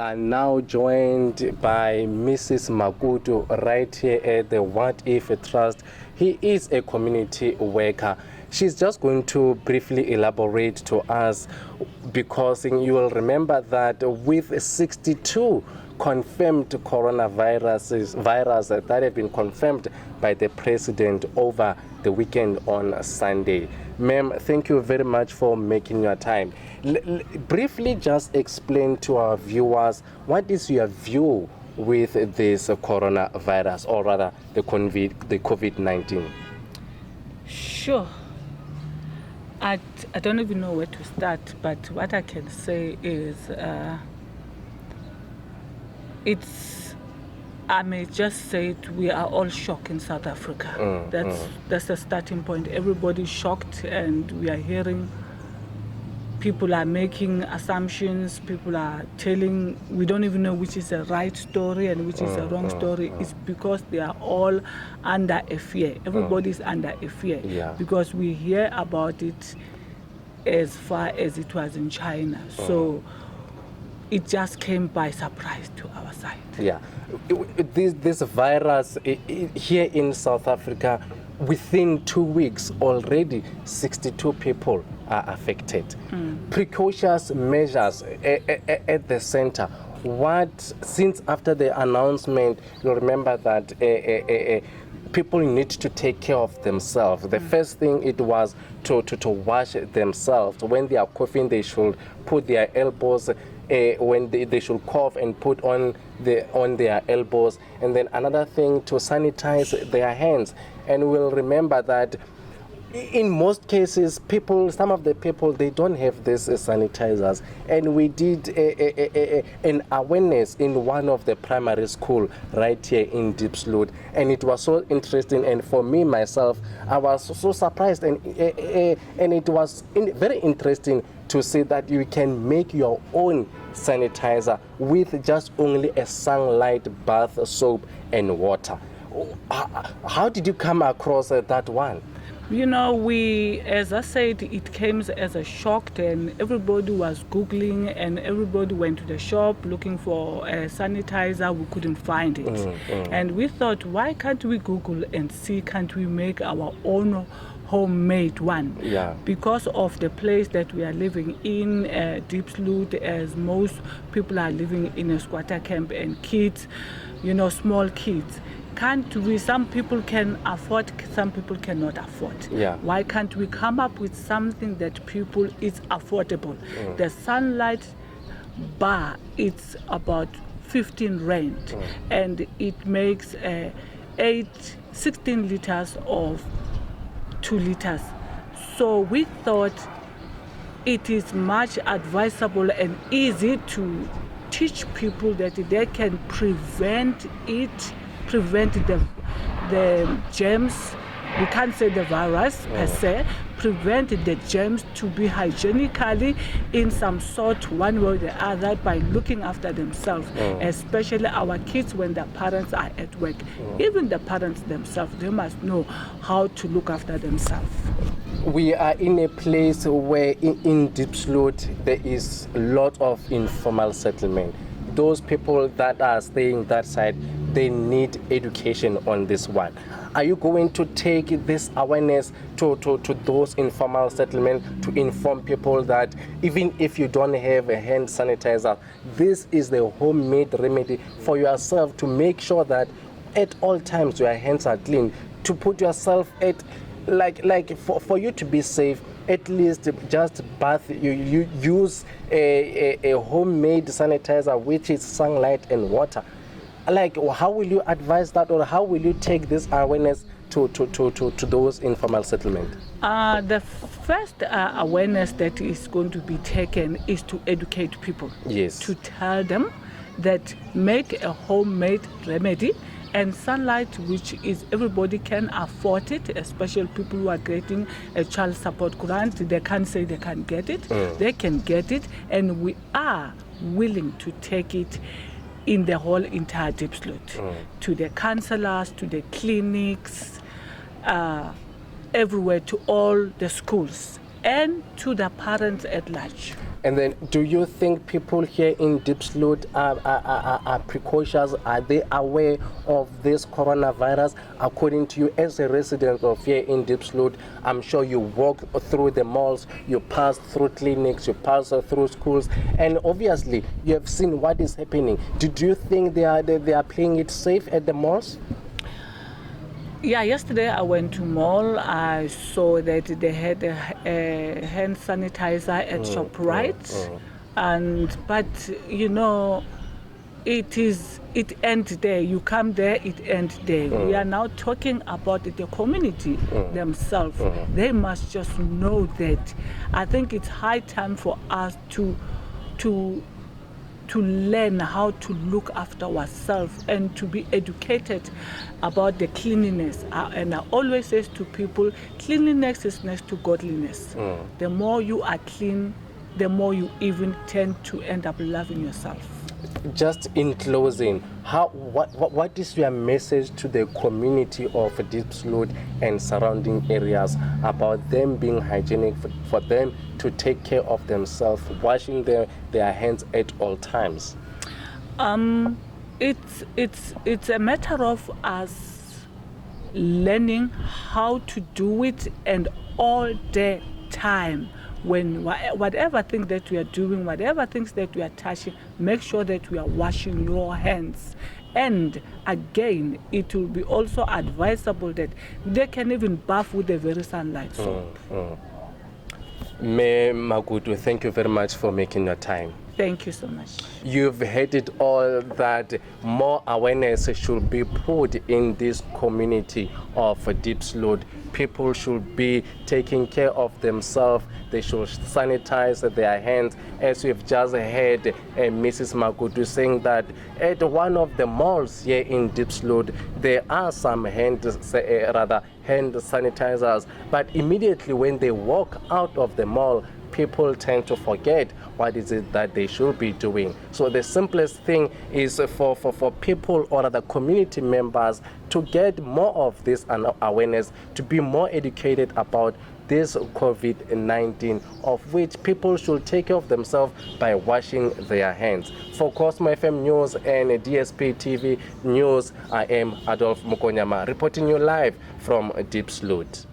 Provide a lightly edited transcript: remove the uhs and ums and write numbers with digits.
are now joined by Mrs. Makutu right here at the WOT-IF Trust. He is a community worker. She's just going to briefly elaborate to us, because you will remember that with 62 confirmed coronavirus that have been confirmed by the president over the weekend on Sunday. Ma'am, thank you very much for making your time. Briefly just explain to our viewers, what is your view with this coronavirus, or rather the COVID-19? Sure. I don't even know where to start, but what I can say is I may just say it, we are all shocked in South Africa. That's the starting point. Everybody's shocked, and we are hearing people are making assumptions, people are telling, we don't even know which is the right story and which is the wrong story. It's because they are all under a fear. Everybody's under a fear, because we hear about it as far as it was in China. So it just came by surprise to our side. Yeah, this virus here in South Africa, within 2 weeks already 62 people are affected. Precautions measures at the center. Since after the announcement, you remember that people need to take care of themselves. The first thing it was to wash themselves. When they are coughing, they should put their elbows, when they should cough and put on their elbows. And then another thing, to sanitize their hands. And we'll remember that in most cases, some of the people, they don't have these sanitizers. And we did an awareness in one of the primary school right here in Diepsloot. And it was so interesting. And for me, myself, I was so surprised. And it was very interesting to see that you can make your own sanitizer with just only a sunlight bath soap and water. How did you come across that one? You know, as I said, it came as a shock, and everybody was Googling, and everybody went to the shop looking for a sanitizer. We couldn't find it. And we thought, why can't we Google and see, can't we make our own homemade one? Because of the place that we are living in, Diepsloot, as most people are living in a squatter camp, and kids, small kids. Some people can afford, some people cannot afford. Why can't we come up with something that is affordable? The sunlight bar, it's about 15 rand, and it makes 16 liters of 2 liters. So we thought it is much advisable and easy to teach people that they can prevent the germs. We can't say the virus per se, prevent the germs to be hygienically in some sort, one way or the other, by looking after themselves, especially our kids when their parents are at work. Even the parents themselves, they must know how to look after themselves. We are in a place where in Diepsloot there is a lot of informal settlement. Those people that are staying that side, they need education on this one. Are you going to take this awareness to those informal settlements to inform people that even if you don't have a hand sanitizer, this is the homemade remedy for yourself, to make sure that at all times your hands are clean, to put yourself at, for you to be safe, at least just bath, you use a homemade sanitizer, which is sunlight and water. How will you advise that, or how will you take this awareness to those informal settlements? The first awareness that is going to be taken is to educate people. To tell them that make a homemade remedy, and sunlight, which is everybody can afford it, especially people who are getting a child support grant. They can't say they can't get it. They can get it, and we are willing to take it in the whole entire Diepsloot, to the councillors, to the clinics, everywhere, to all the schools, and to the parents at large. And then, do you think people here in diepsloot are precautious? Are they aware of this coronavirus? According to you, as a resident of here in diepsloot, I'm sure you walk through the malls, you pass through clinics, you pass through schools, and obviously you have seen what is happening. Do you think they are playing it safe at the malls? Yeah, yesterday I went to mall. I saw that they had a hand sanitizer at ShopRite, but you know, it ends there. You come there, it ends there. We are now talking about the community themselves. They must just know that. I think it's high time for us to learn how to look after ourselves and to be educated about the cleanliness. And I always say to people, cleanliness is next to godliness. The more you are clean, the more you even tend to end up loving yourself. Just in closing, what is your message to the community of diepsloot and surrounding areas about them being hygienic, for them to take care of themselves, washing their hands at all times? It's a matter of us learning how to do it, and all the time. When whatever thing that we are doing, whatever things that we are touching, make sure that we are washing your hands. And again, it will be also advisable that they can even bath with the very sunlight soap. May Magudu, thank you very much for making your time. Thank you so much. You've heard it all, that more awareness should be put in this community of diepsloot. People should be taking care of themselves. They should sanitize their hands. As we've just heard Mrs. Magudu saying that at one of the malls here in diepsloot, there are some hand sanitizers, but immediately when they walk out of the mall, people tend to forget what is it that they should be doing. So the simplest thing is for people or other community members to get more of this awareness, to be more educated about this COVID-19, of which people should take care of themselves by washing their hands. For COSMO FM News and DSP TV News, I am Adolf Mukonyama, reporting you live from diepsloot.